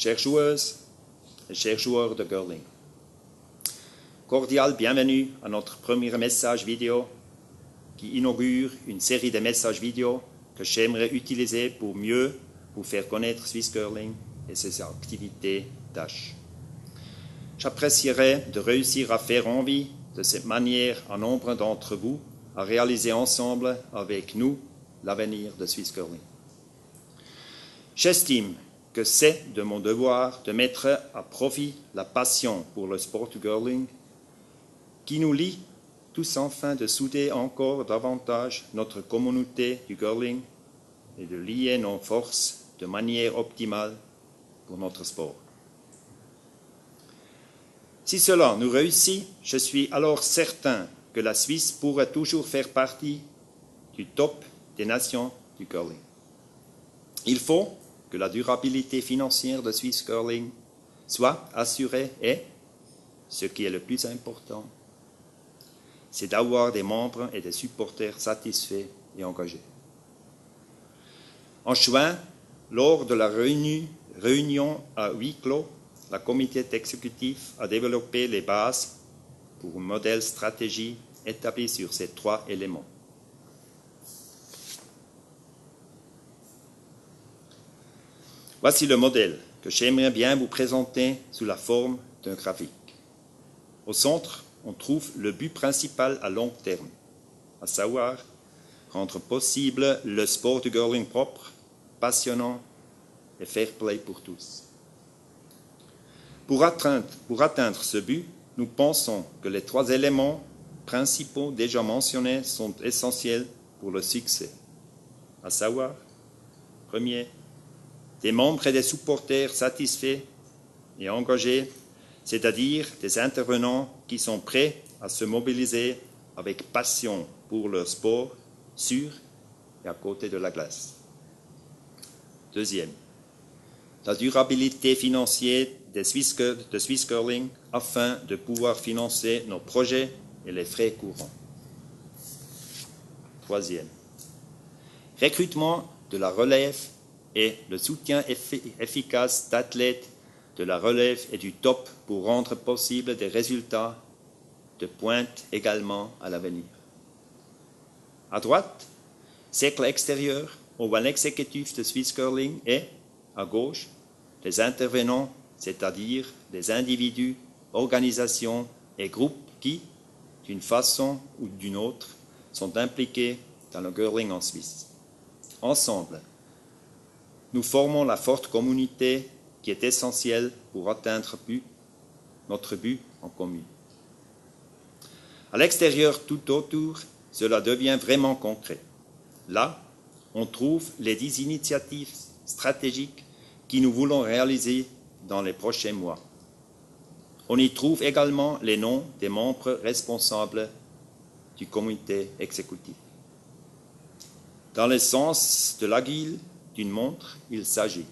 chères joueuses et chers joueurs de curling. Cordial bienvenue à notre premier message vidéo qui inaugure une série de messages vidéo que j'aimerais utiliser pour mieux vous faire connaître Swiss Curling et ses activités tâches. J'apprécierais de réussir à faire envie de cette manière à nombre d'entre vous à réaliser ensemble avec nous l'avenir de Swiss Curling. J'estime que c'est de mon devoir de mettre à profit la passion pour le sport du curling qui nous lie tous afin de souder encore davantage notre communauté du curling et de lier nos forces de manière optimale pour notre sport. Si cela nous réussit, je suis alors certain que la Suisse pourra toujours faire partie du top des nations du curling. Il faut que la durabilité financière de Swiss Curling soit assurée et, ce qui est le plus important, c'est d'avoir des membres et des supporters satisfaits et engagés. En juin, lors de la réunion à huis clos, le comité exécutif a développé les bases pour un modèle stratégie établi sur ces 3 éléments. Voici le modèle que j'aimerais bien vous présenter sous la forme d'un graphique. Au centre, on trouve le but principal à long terme, à savoir rendre possible le sport du curling propre, passionnant et fair play pour tous. Pour atteindre ce but, nous pensons que les 3 éléments principaux déjà mentionnés sont essentiels pour le succès, à savoir, premier, des membres et des supporters satisfaits et engagés, c'est-à-dire des intervenants qui sont prêts à se mobiliser avec passion pour leur sport sur et à côté de la glace. Deuxième, la durabilité financière de Swiss Curling afin de pouvoir financer nos projets et les frais courants. Troisième, recrutement de la relève et le soutien efficace d'athlètes de la relève et du top pour rendre possible des résultats de pointe également à l'avenir. À droite, cercle extérieur, on voit l'exécutif de Swiss Curling et, à gauche, les intervenants, c'est-à-dire des individus, organisations et groupes qui, d'une façon ou d'une autre, sont impliqués dans le curling en Suisse. Ensemble, nous formons la forte communauté qui est essentielle pour atteindre notre but en commun. À l'extérieur, tout autour, cela devient vraiment concret. Là, on trouve les 10 initiatives stratégiques que nous voulons réaliser dans les prochains mois. On y trouve également les noms des membres responsables du comité exécutif. Dans le sens de l'aiguille d'une montre, il s'agit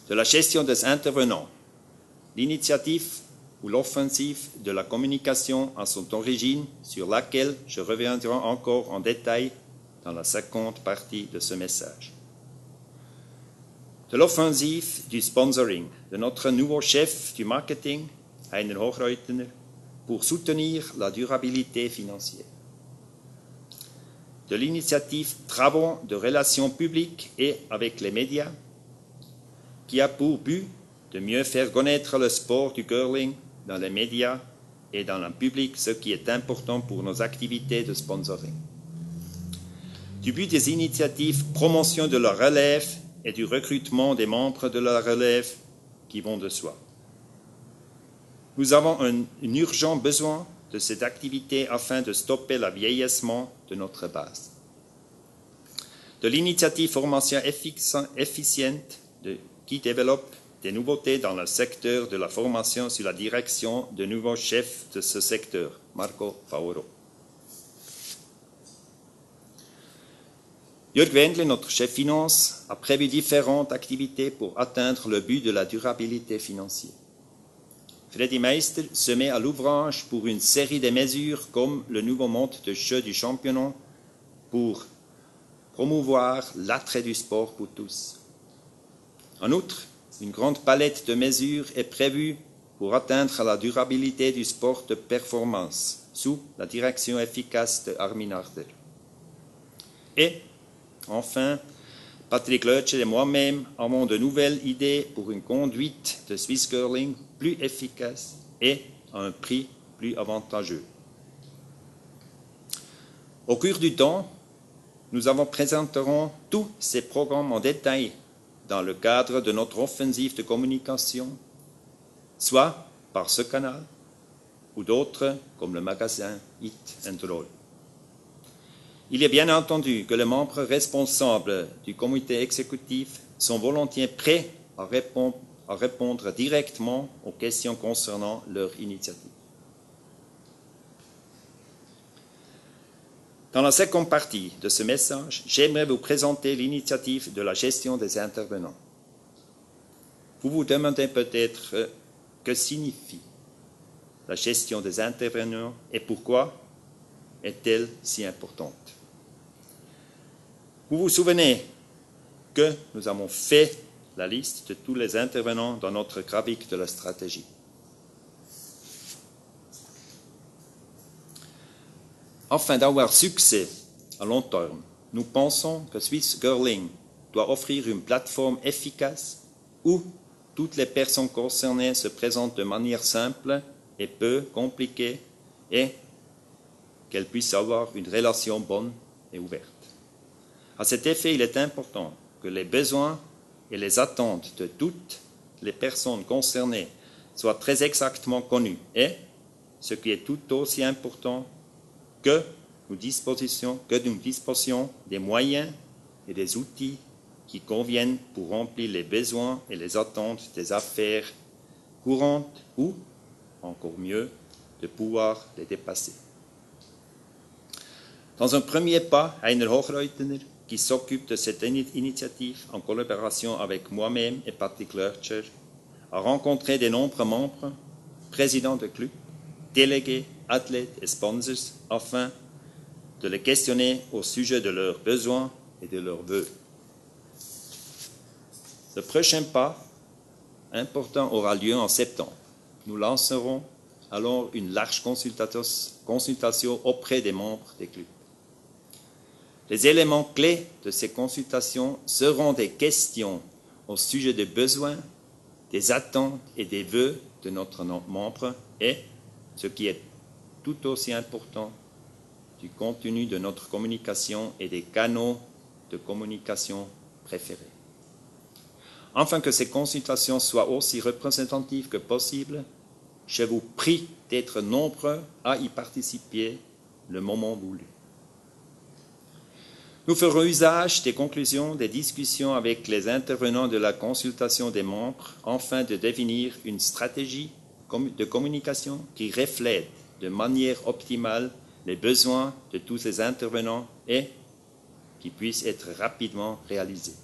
de la gestion des intervenants, l'initiative ou l'offensive de la communication à son origine sur laquelle je reviendrai encore en détail dans la seconde partie de ce message. De l'offensive du sponsoring de notre nouveau chef du marketing, Heiner Hochreutener, pour soutenir la durabilité financière. De l'initiative Travaux de relations publiques et avec les médias, qui a pour but de mieux faire connaître le sport du curling dans les médias et dans le public, ce qui est important pour nos activités de sponsoring. Du but des initiatives promotion de la relève et du recrutement des membres de la relève qui vont de soi. Nous avons un urgent besoin de cette activité afin de stopper le vieillissement de notre base. De l'initiative formation efficiente qui développe des nouveautés dans le secteur de la formation sous la direction du nouveau chef de ce secteur, Marco Fauro. Jörg Wendle, notre chef finance, a prévu différentes activités pour atteindre le but de la durabilité financière. Freddy Meister se met à l'ouvrage pour une série de mesures comme le nouveau mode de jeu du championnat pour promouvoir l'attrait du sport pour tous. En outre, Une grande palette de mesures est prévue pour atteindre la durabilité du sport de performance sous la direction efficace de Armin Arter. Et, enfin, Patrick Lötscher et moi-même avons de nouvelles idées pour une conduite de Swiss Curling plus efficace et à un prix plus avantageux. Au cours du temps, nous présenterons tous ces programmes en détail dans le cadre de notre offensive de communication, soit par ce canal ou d'autres comme le magazine Hit and Roll. Il est bien entendu que les membres responsables du comité exécutif sont volontiers prêts à répondre directement aux questions concernant leur initiative. Dans la seconde partie de ce message, j'aimerais vous présenter l'initiative de la gestion des intervenants. Vous vous demandez peut-être que signifie la gestion des intervenants et pourquoi est-elle si importante. Vous vous souvenez que nous avons fait la liste de tous les intervenants dans notre graphique de la stratégie. Afin d'avoir succès à long terme, nous pensons que Swiss Curling doit offrir une plateforme efficace où toutes les personnes concernées se présentent de manière simple et peu compliquée et qu'elles puissent avoir une relation bonne et ouverte. À cet effet, il est important que les besoins et les attentes de toutes les personnes concernées soient très exactement connus et, ce qui est tout aussi important, que nous disposions des moyens et des outils qui conviennent pour remplir les besoins et les attentes des affaires courantes ou, encore mieux, de pouvoir les dépasser. Dans un premier pas, Heiner Hochreutener, qui s'occupe de cette initiative en collaboration avec moi-même et Patrick Lötscher, a rencontré de nombreux membres, présidents de clubs, délégués, athlètes et sponsors, afin de les questionner au sujet de leurs besoins et de leurs vœux. Le prochain pas important aura lieu en septembre. Nous lancerons alors une large consultation auprès des membres des clubs. Les éléments clés de ces consultations seront des questions au sujet des besoins, des attentes et des vœux de notre membre et, ce qui est tout aussi important, du contenu de notre communication et des canaux de communication préférés. Afin que ces consultations soient aussi représentatives que possible, je vous prie d'être nombreux à y participer le moment voulu. Nous ferons usage des conclusions des discussions avec les intervenants de la consultation des membres afin de définir une stratégie de communication qui reflète de manière optimale les besoins de tous les intervenants et qui puisse être rapidement réalisée.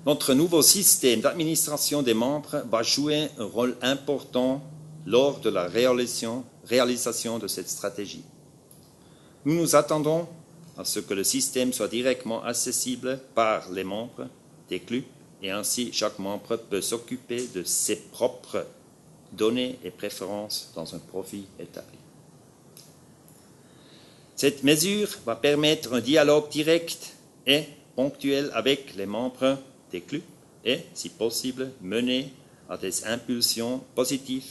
Notre nouveau système d'administration des membres va jouer un rôle important lors de la réalisation de cette stratégie. Nous nous attendons à ce que le système soit directement accessible par les membres des clubs et ainsi chaque membre peut s'occuper de ses propres données et préférences dans un profil établi. Cette mesure va permettre un dialogue direct et ponctuel avec les membres des clubs et, si possible, mener à des impulsions positives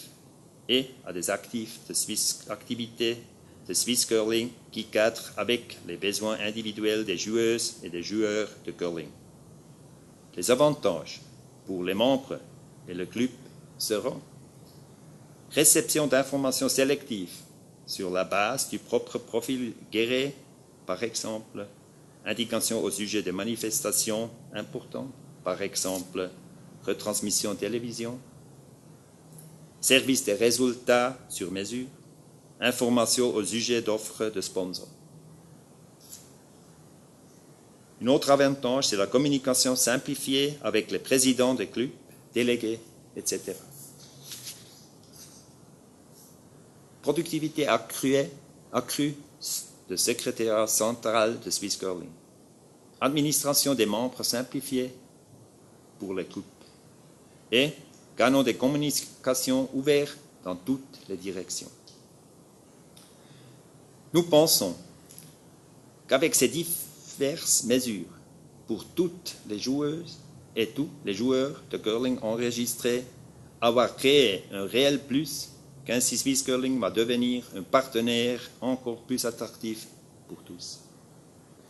et à des activités de Swiss Curling qui cadrent avec les besoins individuels des joueuses et des joueurs de curling. Les avantages pour les membres et le club seront réception d'informations sélectives sur la base du propre profil guéré, par exemple, indication au sujet des manifestations importantes, par exemple, retransmission télévision, service des résultats sur mesure, information au sujet d'offres de sponsors. Un autre avantage, c'est la communication simplifiée avec les présidents des clubs, délégués, etc. Productivité accrue de secrétariat central de Swiss Curling. Administration des membres simplifiée. pour les coupes. Et canaux de communication ouverts dans toutes les directions. Nous pensons qu'avec ces diverses mesures, pour toutes les joueuses et tous les joueurs de curling enregistrés, avoir créé un réel plus, qu'ainsi Swiss Curling va devenir un partenaire encore plus attractif pour tous.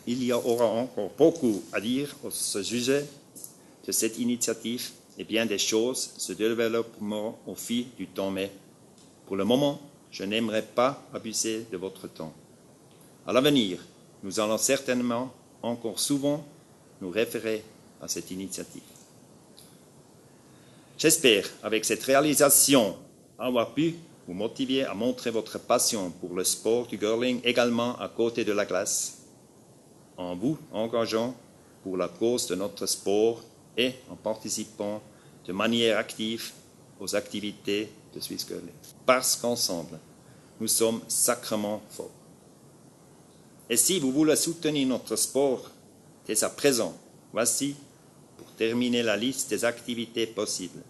Il y aura encore beaucoup à dire au sujet de cette initiative et bien des choses se développeront au fil du temps, mais pour le moment, je n'aimerais pas abuser de votre temps. À l'avenir, nous allons certainement encore souvent nous référer à cette initiative. J'espère, avec cette réalisation, avoir pu vous motiver à montrer votre passion pour le sport du curling également à côté de la glace, en vous engageant pour la cause de notre sport et en participant de manière active aux activités de Swiss Curling. Parce qu'ensemble, nous sommes sacrément forts. Et si vous voulez soutenir notre sport dès à présent, voici, pour terminer, la liste des activités possibles.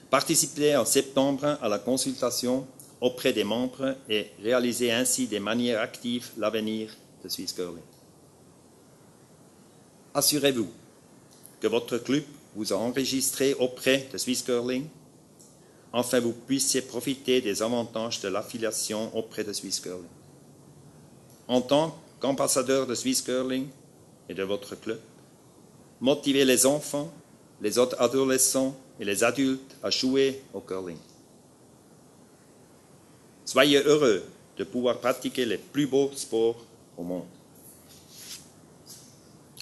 Participez en septembre à la consultation auprès des membres et réalisez ainsi de manière active l'avenir de Swiss Curling. Assurez-vous que votre club vous a enregistré auprès de Swiss Curling, afin que vous puissiez profiter des avantages de l'affiliation auprès de Swiss Curling. En tant qu'ambassadeur de Swiss Curling et de votre club, motivez les enfants, les autres adolescents et les adultes à jouer au curling. Soyez heureux de pouvoir pratiquer les plus beaux sports au monde.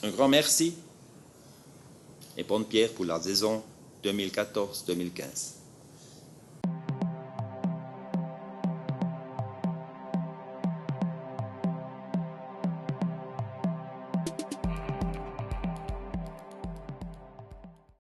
Un grand merci et bonne pierre pour la saison 2014-2015.